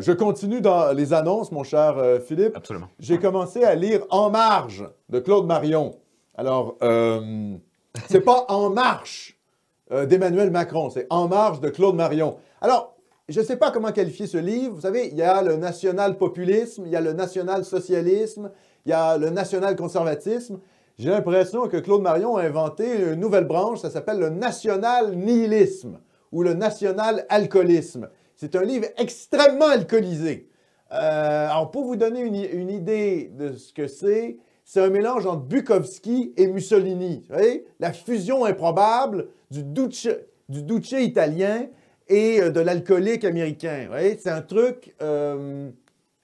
Je continue dans les annonces, mon cher Philippe. Absolument. J'ai commencé à lire En marge de Claude Marion. Alors, c'est pas En marche d'Emmanuel Macron, c'est En marge de Claude Marion. Alors, je ne sais pas comment qualifier ce livre. Vous savez, il y a le national-populisme, il y a le national-socialisme, il y a le national-conservatisme. J'ai l'impression que Claude Marion a inventé une nouvelle branche, ça s'appelle le national-nihilisme ou le national-alcoolisme. C'est un livre extrêmement alcoolisé. Alors, pour vous donner une idée de ce que c'est un mélange entre Bukowski et Mussolini. Vous voyez? La fusion improbable du duce italien et de l'alcoolique américain. Vous voyez? C'est un truc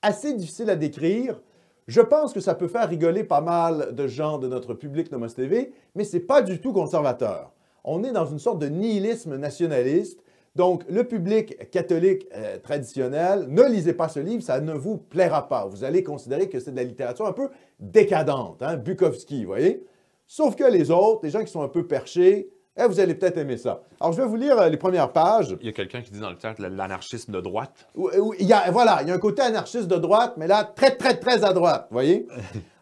assez difficile à décrire. Je pense que ça peut faire rigoler pas mal de gens de notre public Nomos TV, mais ce n'est pas du tout conservateur. On est dans une sorte de nihilisme nationaliste. Donc, le public catholique traditionnel, ne lisez pas ce livre, ça ne vous plaira pas. Vous allez considérer que c'est de la littérature un peu décadente, hein, Bukowski, vous voyez? Sauf que les autres, les gens qui sont un peu perchés, vous allez peut-être aimer ça. Alors, je vais vous lire les premières pages. Il y a quelqu'un qui dit dans le chat l'anarchisme de droite. Il y a un côté anarchiste de droite, mais là, très à droite, vous voyez?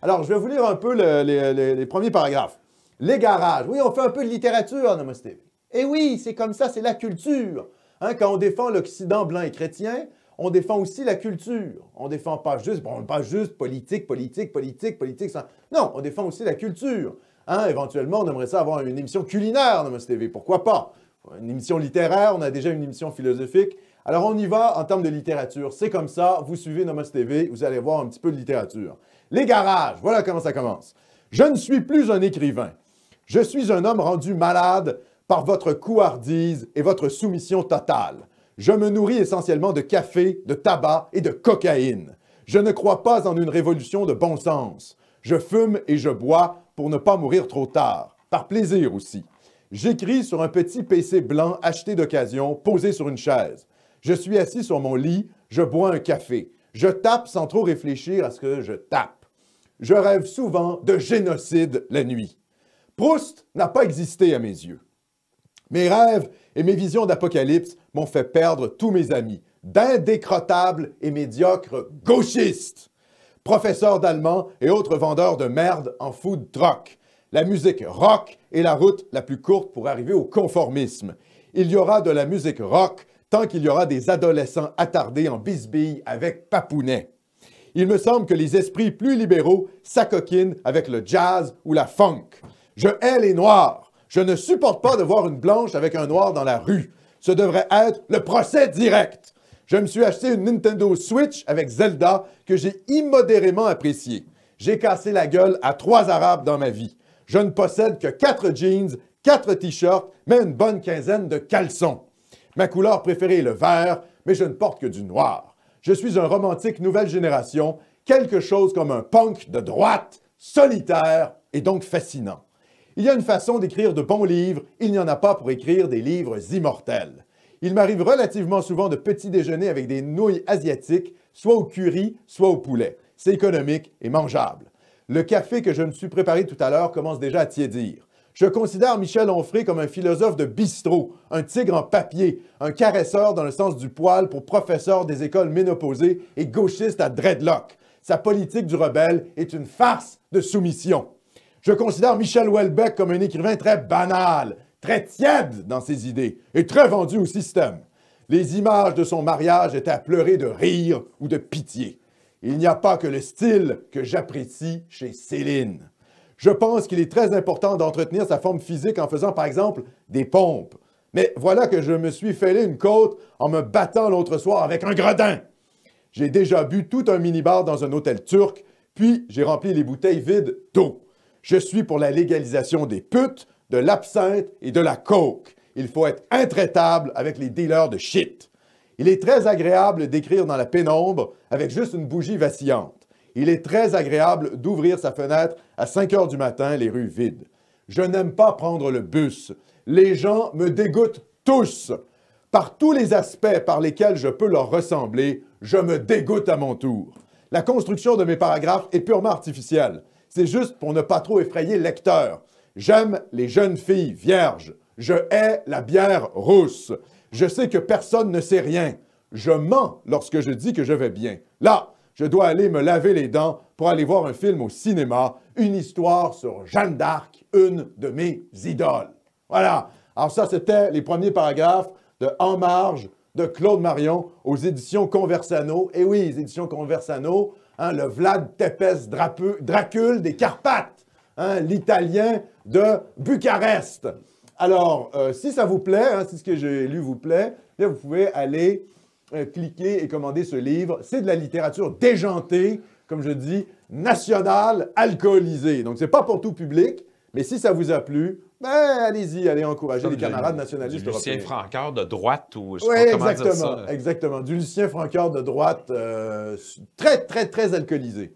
Alors, je vais vous lire un peu les premiers paragraphes. Les garages. Oui, on fait un peu de littérature, Nomos TV. Et oui, c'est comme ça, c'est la culture. Hein, quand on défend l'Occident blanc et chrétien, on défend aussi la culture. On ne défend pas juste, politique. Ça. Non, on défend aussi la culture. Hein, éventuellement, on aimerait ça avoir une émission culinaire, Nomos TV. Pourquoi pas? Une émission littéraire, on a déjà une émission philosophique. Alors, on y va en termes de littérature. C'est comme ça, vous suivez Nomos TV, vous allez voir un petit peu de littérature. Les garages, voilà comment ça commence. Je ne suis plus un écrivain. Je suis un homme rendu malade par votre couardise et votre soumission totale. Je me nourris essentiellement de café, de tabac et de cocaïne. Je ne crois pas en une révolution de bon sens. Je fume et je bois pour ne pas mourir trop tard, par plaisir aussi. J'écris sur un petit PC blanc acheté d'occasion, posé sur une chaise. Je suis assis sur mon lit, je bois un café. Je tape sans trop réfléchir à ce que je tape. Je rêve souvent de génocide la nuit. Proust n'a pas existé à mes yeux. Mes rêves et mes visions d'apocalypse m'ont fait perdre tous mes amis, d'indécrottables et médiocres gauchistes, professeurs d'allemand et autres vendeurs de merde en food truck. La musique rock est la route la plus courte pour arriver au conformisme. Il y aura de la musique rock tant qu'il y aura des adolescents attardés en bisbille avec Papounet. Il me semble que les esprits plus libéraux s'acoquinent avec le jazz ou la funk. Je hais les noirs. Je ne supporte pas de voir une blanche avec un noir dans la rue. Ce devrait être le procès direct. Je me suis acheté une Nintendo Switch avec Zelda que j'ai immodérément appréciée. J'ai cassé la gueule à 3 Arabes dans ma vie. Je ne possède que 4 jeans, 4 t-shirts, mais une bonne quinzaine de caleçons. Ma couleur préférée est le vert, mais je ne porte que du noir. Je suis un romantique nouvelle génération, quelque chose comme un punk de droite, solitaire et donc fascinant. Il y a une façon d'écrire de bons livres, il n'y en a pas pour écrire des livres immortels. Il m'arrive relativement souvent de petit déjeuner avec des nouilles asiatiques, soit au curry, soit au poulet. C'est économique et mangeable. Le café que je me suis préparé tout à l'heure commence déjà à tiédir. Je considère Michel Onfray comme un philosophe de bistrot, un tigre en papier, un caresseur dans le sens du poil pour professeur des écoles ménopausées et gauchiste à dreadlock. Sa politique du rebelle est une farce de soumission. Je considère Michel Houellebecq comme un écrivain très banal, très tiède dans ses idées et très vendu au système. Les images de son mariage étaient à pleurer de rire ou de pitié. Il n'y a pas que le style que j'apprécie chez Céline. Je pense qu'il est très important d'entretenir sa forme physique en faisant par exemple des pompes. Mais voilà que je me suis fêlé une côte en me battant l'autre soir avec un gredin. J'ai déjà bu tout un minibar dans un hôtel turc, puis j'ai rempli les bouteilles vides d'eau. Je suis pour la légalisation des putes, de l'absinthe et de la coke. Il faut être intraitable avec les dealers de shit. Il est très agréable d'écrire dans la pénombre avec juste une bougie vacillante. Il est très agréable d'ouvrir sa fenêtre à 5 heures du matin, les rues vides. Je n'aime pas prendre le bus. Les gens me dégoûtent tous. Par tous les aspects par lesquels je peux leur ressembler, je me dégoûte à mon tour. La construction de mes paragraphes est purement artificielle. C'est juste pour ne pas trop effrayer le lecteur. J'aime les jeunes filles vierges. Je hais la bière rousse. Je sais que personne ne sait rien. je mens lorsque je dis que je vais bien. Là, je dois aller me laver les dents pour aller voir un film au cinéma, une histoire sur Jeanne d'Arc, une de mes idoles. Voilà. Alors ça, c'était les premiers paragraphes de En marge de Claude Marion aux éditions Conversano. Et oui, les éditions Conversano, hein, le Vlad Tepes Dracul des Carpates, hein, l'italien de Bucarest. Alors, si ça vous plaît, hein, si ce que j'ai lu vous plaît, bien, vous pouvez aller cliquer et commander ce livre. C'est de la littérature déjantée, comme je dis, nationale, alcoolisée. Donc, c'est pas pour tout public, mais si ça vous a plu, ben, allez-y, allez encourager les camarades nationalistes européens. Lucien Francoeur de droite, ou je sais Oui, pas comment dire ça. exactement. Du Lucien Francoeur de droite, très, très, très alcoolisé.